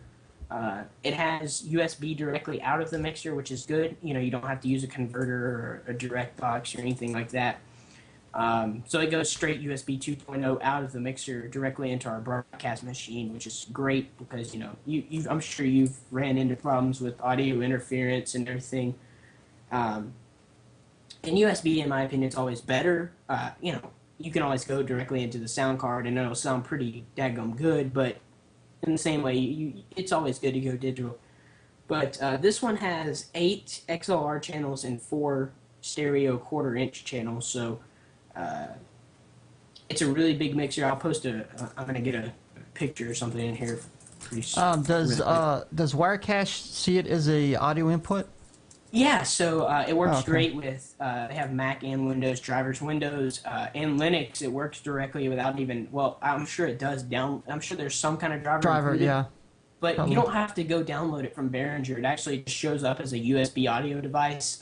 [SPEAKER 1] it has USB directly out of the mixer, which is good. You know, you don't have to use a converter or a direct box or anything like that. So it goes straight USB 2.0 out of the mixer directly into our broadcast machine, which is great because, you know, I'm sure you've ran into problems with audio interference and everything. And USB, in my opinion, is always better. You know, you can always go directly into the sound card and it'll sound pretty daggum good, but in the same way, it's always good to go digital. But this one has 8 XLR channels and 4 stereo quarter-inch channels, so it's a really big mixer. I'll post I'm gonna get a picture or something in here pretty soon.
[SPEAKER 2] Does Wirecast see it as a audio input?
[SPEAKER 1] Yeah, so it works great with they have Mac and Windows drivers. Windows and Linux, it works directly without even. Well, I'm sure it does I'm sure there's some kind of driver included,
[SPEAKER 2] yeah.
[SPEAKER 1] But probably. You don't have to go download it from Behringer. It actually just shows up as a USB audio device.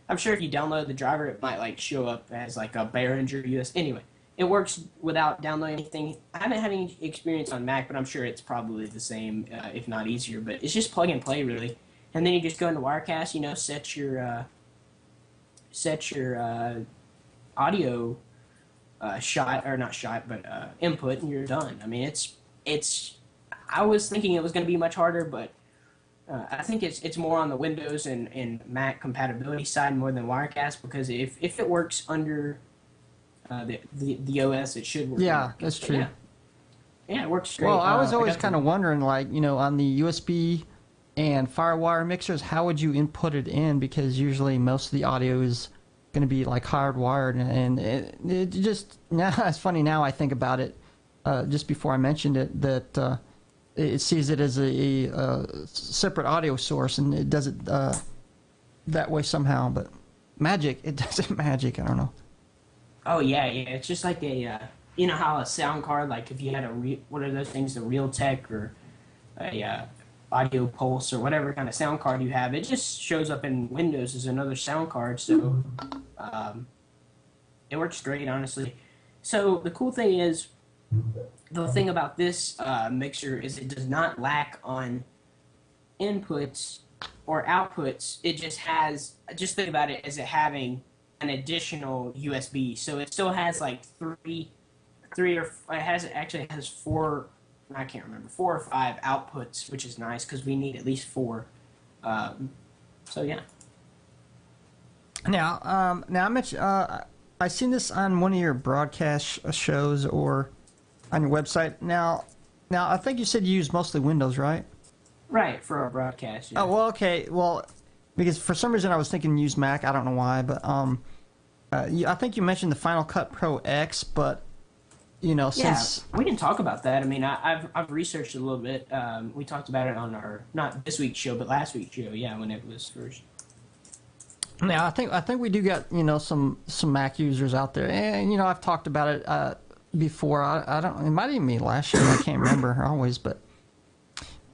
[SPEAKER 1] I'm sure if you download the driver, it might like show up as like a Behringer USB. Anyway, it works without downloading anything. I haven't had any experience on Mac, but I'm sure it's probably the same, if not easier. But it's just plug and play, really. And then you just go into Wirecast, you know, set your audio input, and you're done. I mean, it's. I was thinking it was going to be much harder, but I think it's more on the Windows and Mac compatibility side more than Wirecast, because if it works under the OS, it should work.
[SPEAKER 2] Yeah, that's true.
[SPEAKER 1] Yeah, it works great.
[SPEAKER 2] Well, I was always kind of wondering, like, you know, on the USB and FireWire mixers, how would you input it in? Because usually most of the audio is going to be like hardwired, and it just, now it's funny now I think about it, just before I mentioned it, that it sees it as a separate audio source, and it does it that way somehow. But magic, it does it magic. I don't know.
[SPEAKER 1] Oh yeah. It's just like a, you know how a sound card, like if you had what are those things, the Realtek or a Audio Pulse or whatever kind of sound card you have, it just shows up in Windows as another sound card. So it works great, honestly. So the cool thing is, the thing about this mixer is it does not lack on inputs or outputs. It just has, just think about it as it having an additional USB. So it still has like it has 4, I can't remember, 4 or 5 outputs, which is nice because we need at least 4. So yeah.
[SPEAKER 2] Now I mentioned, I seen this on one of your broadcast shows or on your website. Now, I think you said you use mostly Windows, right?
[SPEAKER 1] Right, for our broadcast. Yeah.
[SPEAKER 2] Oh, well, okay. Well, because for some reason I was thinking use Mac. I don't know why, but I think you mentioned the Final Cut Pro X, but you know, since
[SPEAKER 1] we can talk about that. I mean, I've researched it a little bit. We talked about it on our, not this week's show, but last week's show. Yeah, when it was first.
[SPEAKER 2] Now I think we do get, you know, some Mac users out there, and you know, I've talked about it before. I don't. It might even be last year. I can't remember always, but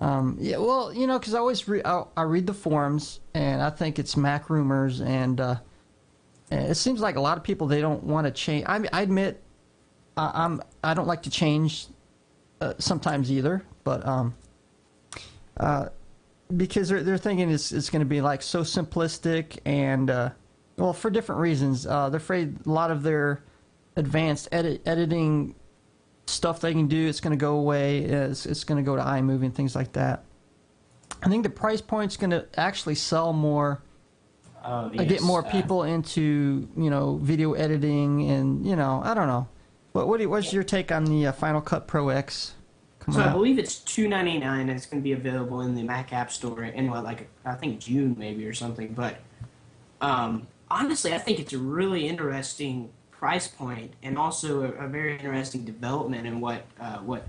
[SPEAKER 2] yeah. Well, you know, because I always I read the forums, and I think it's Mac rumors, and it seems like a lot of people, they don't want to change. I admit, I don't like to change sometimes either, but because they're thinking it's going to be like so simplistic, and well, for different reasons. They're afraid a lot of their advanced editing stuff they can do, it's going to go away. It's going to go to iMovie and things like that. I think the price point's going to actually sell more.
[SPEAKER 1] Yes.
[SPEAKER 2] Get more people into, you know, video editing, and you know, I don't know. What's your take on the Final Cut Pro X?
[SPEAKER 1] I believe it's $299, and it's going to be available in the Mac App Store in I think June maybe or something. But honestly, I think it's a really interesting price point, and also a very interesting development in what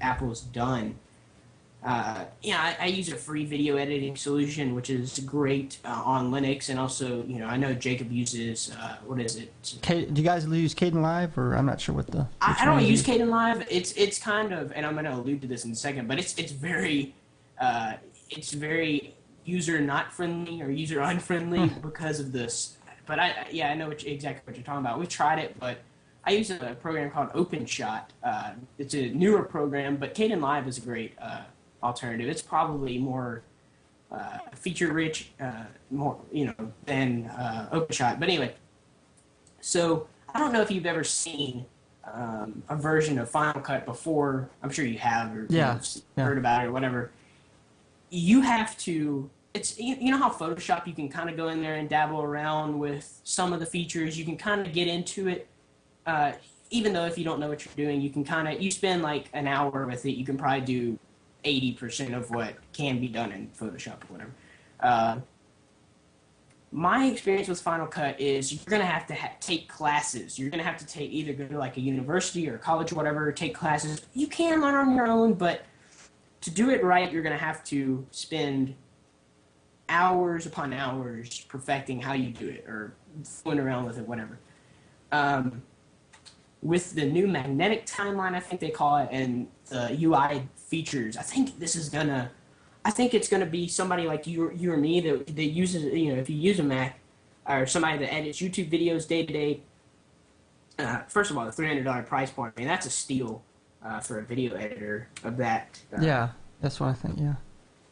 [SPEAKER 1] Apple's done. I use a free video editing solution, which is great on Linux, and also, I know Jacob uses what is it?
[SPEAKER 2] Do you guys use Kdenlive, or I'm not sure what the?
[SPEAKER 1] I don't use Kdenlive. It's kind of, and I'm going to allude to this in a second, but it's very user not friendly or user unfriendly because of this. But I know exactly what you're talking about. We've tried it, but I use a program called OpenShot. It's a newer program, but Kdenlive is a great alternative. It's probably more feature-rich, more than OpenShot. But anyway, so I don't know if you've ever seen a version of Final Cut before. I'm sure you have, or heard about it or whatever. You have to. It's you know how Photoshop, you can kind of go in there and dabble around with some of the features. You can kind of get into it. Even though if you don't know what you're doing, you spend like an hour with it, you can probably do 80% of what can be done in Photoshop or whatever. My experience with Final Cut is you're going to have to take classes. You're going to have to either go to like a university or college or whatever, take classes. You can learn on your own, but to do it right, you're going to have to spend hours upon hours perfecting how you do it or fooling around with it, whatever. With the new magnetic timeline, I think they call it, and the UI features, I think it's gonna be somebody like you or me that uses, if you use a Mac, or somebody that edits YouTube videos day to day. First of all, the $300 price point, I mean, that's a steal for a video editor of that.
[SPEAKER 2] Yeah, that's what I think. Yeah.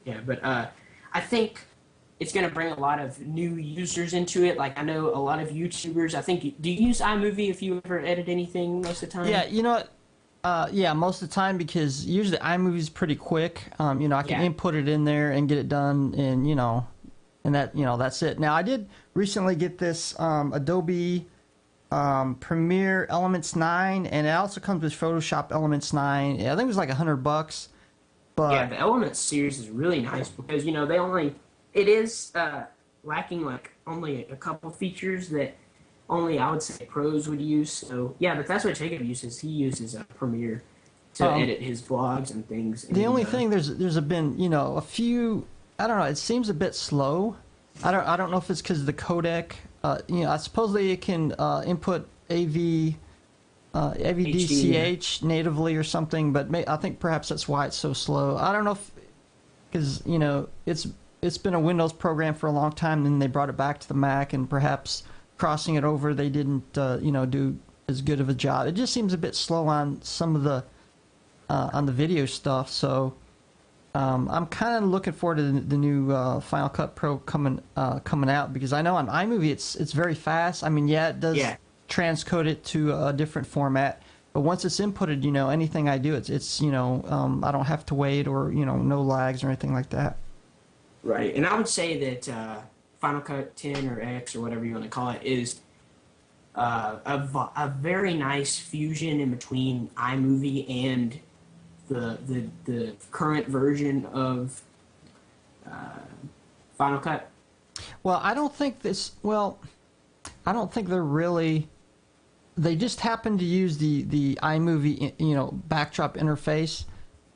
[SPEAKER 1] Yeah, but I think it's going to bring a lot of new users into it. Like, I know a lot of YouTubers. I think, do you use iMovie if you ever edit anything most of the time?
[SPEAKER 2] Yeah, you know what? Yeah, most of the time, because usually iMovie is pretty quick. I can input it in there and get it done, and and that's it. Now, I did recently get this Adobe Premiere Elements 9, and it also comes with Photoshop Elements 9. I think it was like $100. But
[SPEAKER 1] yeah, the Elements series is really nice because it is lacking like only a couple features that only I would say pros would use. So yeah, but that's what Jacob uses. He uses Premiere to edit his vlogs and things.
[SPEAKER 2] The only thing there's been a few. I don't know. It seems a bit slow. I don't know if it's because of the codec. Supposedly it can input AVDCH natively or something, but I think perhaps that's why it's so slow. I don't know because it's been a Windows program for a long time, and then they brought it back to the Mac, and perhaps crossing it over, they didn't do as good of a job. It just seems a bit slow on some of the on the video stuff. So I'm kind of looking forward to the new Final Cut Pro coming out, because I know on iMovie it's very fast. I mean, it does transcode it to a different format, but once it's inputted, anything I do, it's I don't have to wait, or no lags or anything like that.
[SPEAKER 1] Right, and I would say that Final Cut 10 or X or whatever you want to call it is a very nice fusion in between iMovie and the current version of Final Cut.
[SPEAKER 2] Well, I don't think they're really. They just happen to use the iMovie backdrop interface.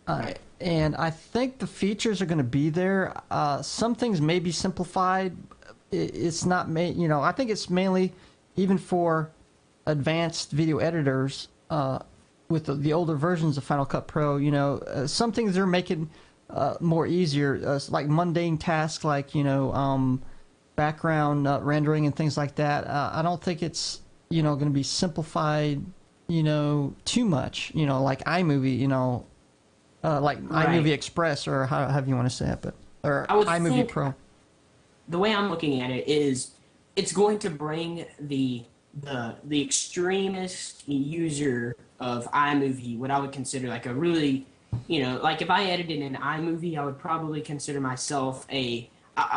[SPEAKER 1] Right.
[SPEAKER 2] And I think the features are going to be there. Some things may be simplified. It's not I think it's mainly even for advanced video editors with the older versions of Final Cut Pro. Some things they're making more easier, like mundane tasks, like background rendering and things like that. I don't think it's going to be simplified too much. Like iMovie. Like
[SPEAKER 1] right.
[SPEAKER 2] iMovie Express, or however you want to say it, or iMovie Pro.
[SPEAKER 1] The way I'm looking at it is, it's going to bring the extremist user of iMovie, what I would consider like a really, like if I edited in iMovie, I would probably consider myself I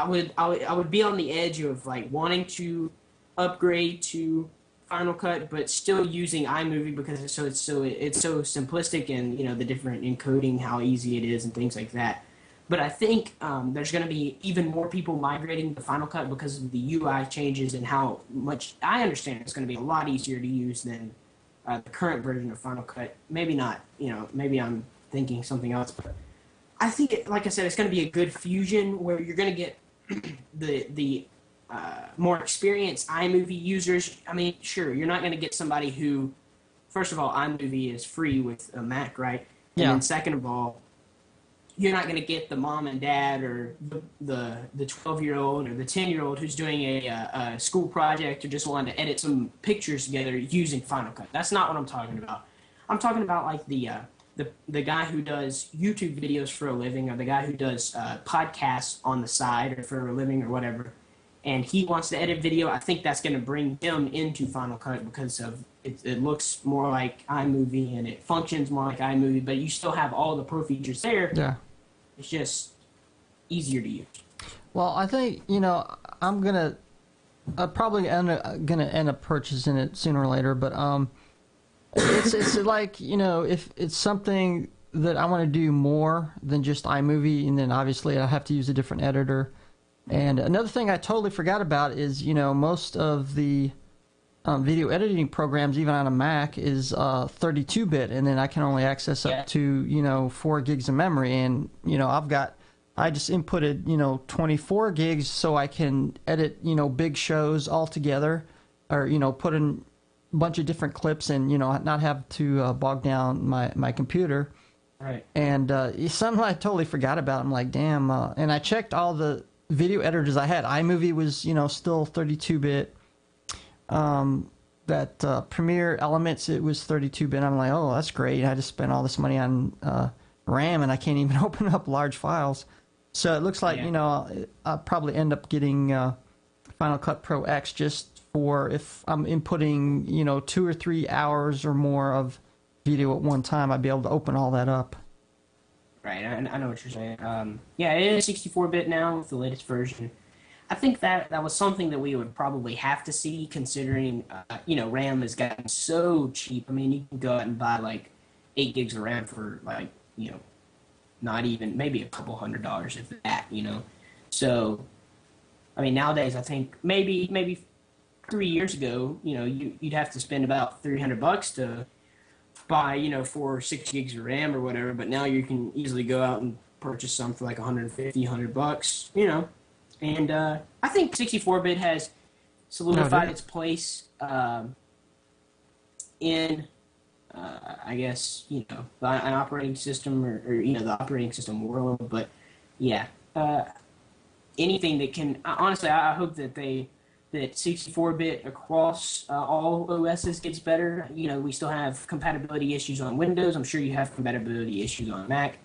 [SPEAKER 1] would be on the edge of like wanting to upgrade to Final Cut, but still using iMovie because it's so simplistic, and the different encoding, how easy it is, and things like that. But I think there's going to be even more people migrating to Final Cut because of the UI changes and how much I understand it's going to be a lot easier to use than the current version of Final Cut. Maybe not, maybe I'm thinking something else, but I think, like I said, it's going to be a good fusion where you're going to get the more experienced iMovie users. I mean, sure, you're not going to get somebody who, first of all, iMovie is free with a Mac, right? And
[SPEAKER 2] Yeah.
[SPEAKER 1] then second of all, you're not going to get the mom and dad or the 12-year-old or the 10-year-old who's doing a school project or just wanting to edit some pictures together using Final Cut. That's not what I'm talking about. I'm talking about like the guy who does YouTube videos for a living, or the guy who does podcasts on the side or for a living or whatever, and he wants to edit video. I think that's going to bring him into Final Cut because of it looks more like iMovie and it functions more like iMovie, but you still have all the pro features there.
[SPEAKER 2] Yeah.
[SPEAKER 1] It's just easier to use.
[SPEAKER 2] Well, I think, you know, I'm probably gonna end up purchasing it sooner or later, but it's like, you know, if it's something that I want to do more than just iMovie, and then obviously I have to use a different editor. And another thing I totally forgot about is, you know, most of the video editing programs, even on a Mac, is 32-bit, and then I can only access up to, you know, 4 gigs of memory. And, you know, I just inputted, you know, 24 gigs so I can edit, you know, big shows all together, or, you know, put in a bunch of different clips and, you know, not have to bog down my computer.
[SPEAKER 1] Right. And
[SPEAKER 2] something I totally forgot about. I'm like, damn. And I checked all the video editors I had. iMovie was, you know, still 32-bit. That Premiere Elements, it was 32-bit. I'm like, oh, that's great. I just spent all this money on RAM, and I can't even open up large files. So it looks like, you know, I'll probably end up getting Final Cut Pro X just for if I'm inputting, you know, 2 or 3 hours or more of video at one time, I'd be able to open all that up.
[SPEAKER 1] Right, I know what you're saying. Yeah, it is 64-bit now with the latest version. I think that was something that we would probably have to see, considering, you know, RAM has gotten so cheap. I mean, you can go out and buy, like, 8 gigs of RAM for, like, you know, not even, maybe a couple $100, if that, you know. So, I mean, nowadays, I think maybe 3 years ago, you know, you'd have to spend about $300 to buy, you know, 4 or 6 gigs of RAM or whatever, but now you can easily go out and purchase some for like $150, you know. And I think 64-bit has solidified its place in, I guess, you know, an operating system or, you know, the operating system world. But, yeah, anything that can, honestly, I hope that that 64-bit across all OSs gets better. You know, we still have compatibility issues on Windows. I'm sure you have compatibility issues on Mac.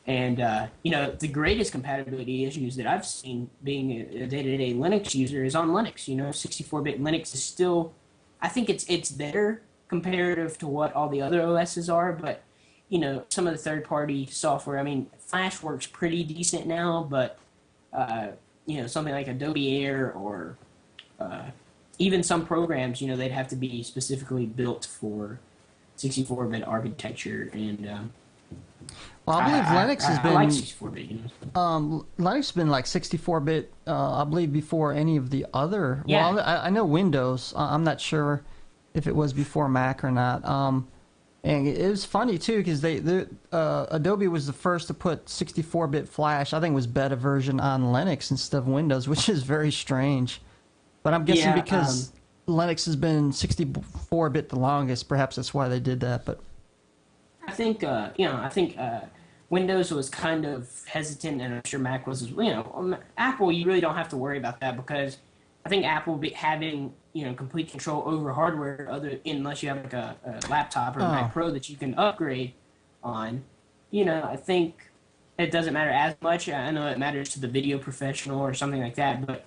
[SPEAKER 1] And, you know, the greatest compatibility issues that I've seen being a day-to-day Linux user is on Linux. You know, 64-bit Linux is still, I think it's better comparative to what all the other OSs are. But, you know, some of the third-party software, I mean, Flash works pretty decent now. But, you know, something like Adobe Air or even some programs, you know, they'd have to be specifically built for 64-bit architecture. And
[SPEAKER 2] well, I believe Linux has been
[SPEAKER 1] like 64-bit. You know?
[SPEAKER 2] Linux has been like 64-bit, I believe, before any of the other.
[SPEAKER 1] Yeah.
[SPEAKER 2] Well, I know Windows. I'm not sure if it was before Mac or not. And it was funny too because Adobe was the first to put 64-bit Flash. I think it was beta version on Linux instead of Windows, which is very strange. But I'm guessing because Linux has been 64-bit the longest, perhaps that's why they did that. But
[SPEAKER 1] I think, you know, Windows was kind of hesitant, and I'm sure Mac was, you know, Apple, you really don't have to worry about that because I think Apple having, you know, complete control over hardware, unless you have like a laptop or a Mac Pro that you can upgrade on, you know, I think it doesn't matter as much. I know it matters to the video professional or something like that, but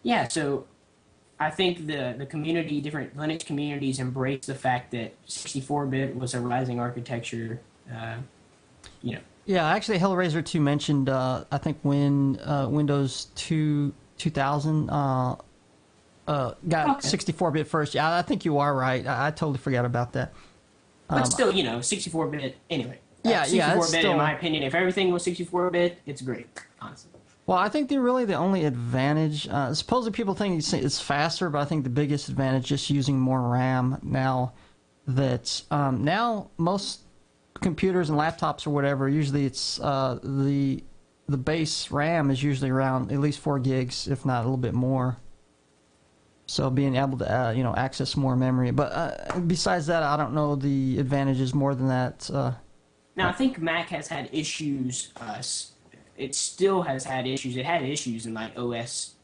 [SPEAKER 1] yeah, so I think the community, different Linux communities embrace the fact that 64-bit was a rising architecture, you know.
[SPEAKER 2] yeah, actually, Hellraiser 2 mentioned, I think when Windows 2000 got 64-bit first. Yeah, I think you are right. I totally forgot about that.
[SPEAKER 1] But still, you know, 64-bit, anyway.
[SPEAKER 2] Yeah,
[SPEAKER 1] 64-bit,
[SPEAKER 2] still,
[SPEAKER 1] in my opinion, if everything was 64-bit, it's great, honestly.
[SPEAKER 2] Well, I think the only advantage, supposedly people think it's faster, but I think the biggest advantage is just using more RAM now that, now most computers and laptops or whatever, usually it's the base RAM is usually around at least 4 gigs, if not a little bit more. So being able to access more memory, but besides that, I don't know the advantages more than that.
[SPEAKER 1] Now I think Mac has had issues. It still has had issues. It had issues in like OS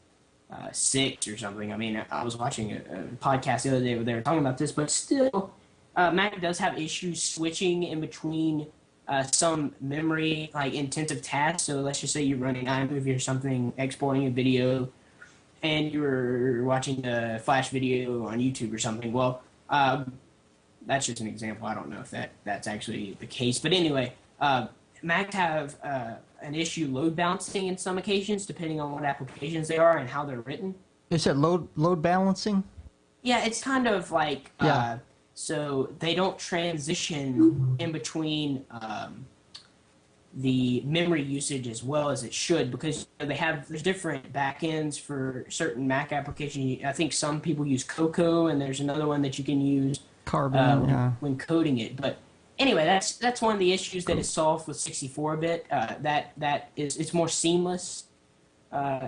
[SPEAKER 1] 6 or something. I mean, I was watching a podcast the other day where they were talking about this, but still, Mac does have issues switching in between some memory like intensive tasks. So let's just say you're running iMovie or something, exporting a video, and you're watching a Flash video on YouTube or something. Well, that's just an example. I don't know if that's actually the case. But anyway, Macs have an issue load balancing in some occasions, depending on what applications they are and how they're written.
[SPEAKER 2] You said load balancing?
[SPEAKER 1] Yeah, it's kind of like so they don't transition in between the memory usage as well as it should, because there's different backends for certain Mac applications. I think some people use Cocoa, and there's another one that you can use
[SPEAKER 2] Carbon
[SPEAKER 1] when coding it. But anyway, that's one of the issues that is solved with 64-bit. It's more seamless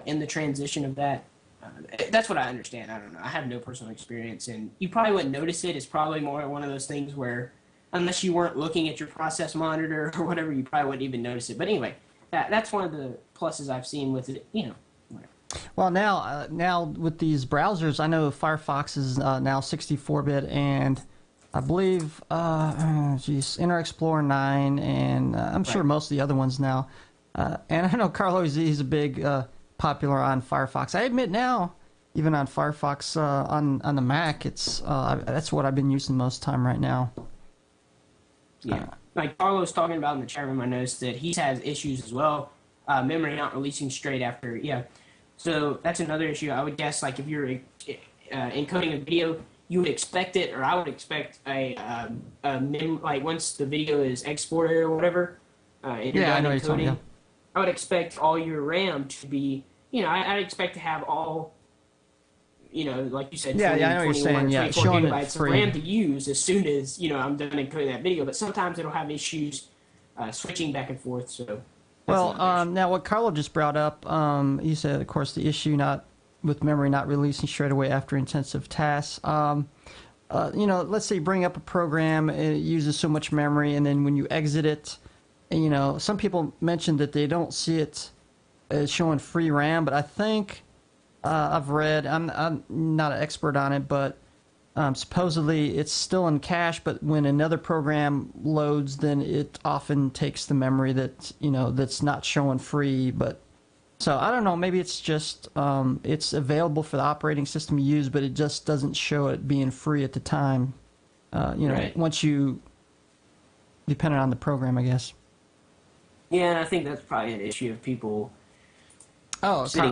[SPEAKER 1] in the transition of that. That's what I understand. I don't know. I have no personal experience, and you probably wouldn't notice it. It's probably more one of those things where, unless you weren't looking at your process monitor or whatever, you probably wouldn't even notice it. But anyway, that's one of the pluses I've seen with it. Whatever.
[SPEAKER 2] Well, now with these browsers, I know Firefox is now 64-bit, and I believe, Internet Explorer 9, and I'm sure most of the other ones now. And I know Carlo, he's a big popular on Firefox. I admit now, even on Firefox on the Mac, it's that's what I've been using most time right now.
[SPEAKER 1] Yeah, like Carlos talking about in the chat room, I noticed that he has issues as well. Memory not releasing straight after, So that's another issue. I would guess, like if you're encoding a video, you would expect it, or I would expect like once the video is exported or whatever, and you're done encoding, I would expect all your RAM to be, I'd expect to have all, like you said, 20,
[SPEAKER 2] I know what you're saying.
[SPEAKER 1] 24 gigabytes of RAM to use as soon as, I'm done encoding that video. But sometimes it'll have issues switching back and forth. So,
[SPEAKER 2] now what Carlo just brought up, he said, of course, the issue with memory not releasing straight away after intensive tasks. Let's say you bring up a program, it uses so much memory, and then when you exit it, some people mentioned that they don't see it as showing free RAM, but I think I've read, I'm not an expert on it, but supposedly it's still in cache, but when another program loads, then it often takes the memory that's not showing free. But so I don't know, maybe it's just it's available for the operating system to use, but it just doesn't show it being free at the time.
[SPEAKER 1] Right.
[SPEAKER 2] Once you depending on the program, I guess.
[SPEAKER 1] Yeah, and I think that's probably an issue of people
[SPEAKER 2] Carlo
[SPEAKER 1] sitting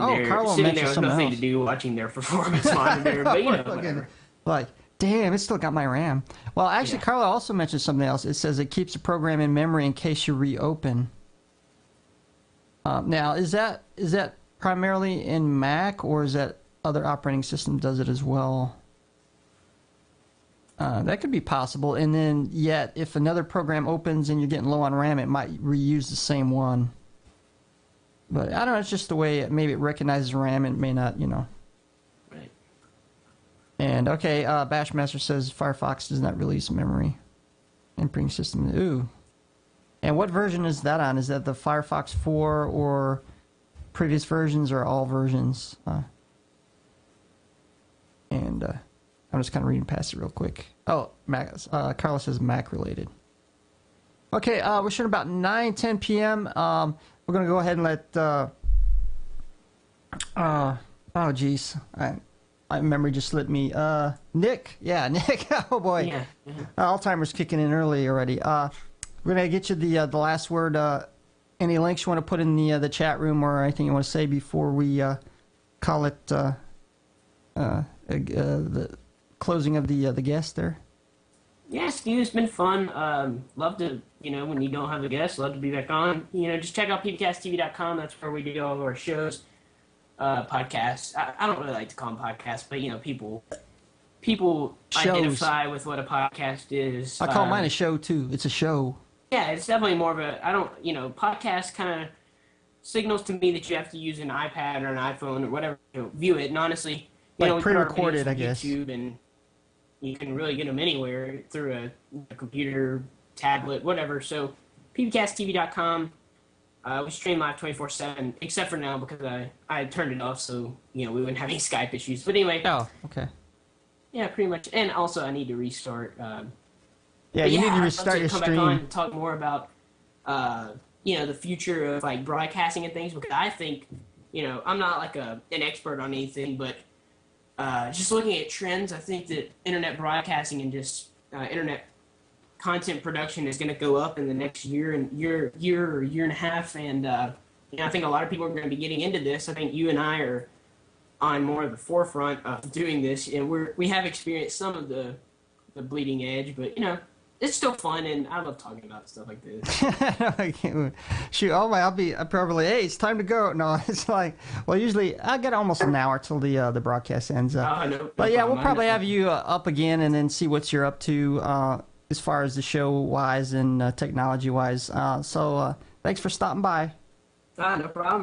[SPEAKER 1] there with nothing to do, watching their performance monitor. But whatever.
[SPEAKER 2] Like, damn, it's still got my RAM. Well, actually, Carlo also mentioned something else. It says it keeps the program in memory in case you reopen. Now, is that primarily in Mac, or is that other operating system does it as well? That could be possible. And then, yet, if another program opens and you're getting low on RAM, it might reuse the same one. But I don't know. It's just the way maybe it recognizes RAM and it may not,
[SPEAKER 1] Right.
[SPEAKER 2] And okay, Bashmaster says Firefox does not release memory operating system. Ooh. And what version is that on? Is that the Firefox 4 or previous versions or all versions? I'm just kind of reading past it real quick. Oh, Mac. Carlos says Mac related. Okay, we're shooting about 9:10 p.m. We're gonna go ahead and let. Oh, geez, my memory just slipped me. Nick, Nick. Oh boy,
[SPEAKER 1] Yeah.
[SPEAKER 2] Alzheimer's kicking in early already. We're gonna get you the last word. Any links you want to put in the chat room or anything you want to say before we call it the closing of the guest there?
[SPEAKER 1] Yeah, Steve, it's been fun. Love to, when you don't have a guest, love to be back on. Just check out PBCastTV.com. That's where we do all of our shows, podcasts. I don't really like to call them podcasts, but, people
[SPEAKER 2] Shows.
[SPEAKER 1] identify with what a podcast is.
[SPEAKER 2] I call mine a show, too. It's a show.
[SPEAKER 1] Yeah, it's definitely more of a. I don't, podcast kind of signals to me that you have to use an iPad or an iPhone or whatever to view it. And honestly,
[SPEAKER 2] Like
[SPEAKER 1] we put our videos
[SPEAKER 2] pre-recorded, I
[SPEAKER 1] on
[SPEAKER 2] guess.
[SPEAKER 1] YouTube, and you can really get them anywhere through a computer, tablet, whatever. So, PBCastTV.com. We stream live 24/7, except for now because I turned it off, so we wouldn't have any Skype issues. But anyway,
[SPEAKER 2] Oh, okay.
[SPEAKER 1] yeah, pretty much. And also, I need to restart.
[SPEAKER 2] Yeah,
[SPEAKER 1] But
[SPEAKER 2] you
[SPEAKER 1] yeah,
[SPEAKER 2] need to
[SPEAKER 1] I'd love
[SPEAKER 2] restart
[SPEAKER 1] to
[SPEAKER 2] your
[SPEAKER 1] come back on
[SPEAKER 2] stream.
[SPEAKER 1] and talk more about the future of like broadcasting and things, because I think I'm not like an expert on anything, but just looking at trends, I think that internet broadcasting and just internet content production is going to go up in the next year or year and a half, and I think a lot of people are going to be getting into this. I think you and I are on more of the forefront of doing this, and we have experienced some of the bleeding edge, but it's still fun, and I love talking about stuff like this.
[SPEAKER 2] I can't, shoot, oh my, I'll probably, hey, it's time to go. No, it's like, well, usually I get almost an hour till the broadcast ends.
[SPEAKER 1] No
[SPEAKER 2] but yeah,
[SPEAKER 1] problem.
[SPEAKER 2] we'll probably have you up again and then see what you're up to as far as the show wise and technology wise. So thanks for stopping by.
[SPEAKER 1] No problem.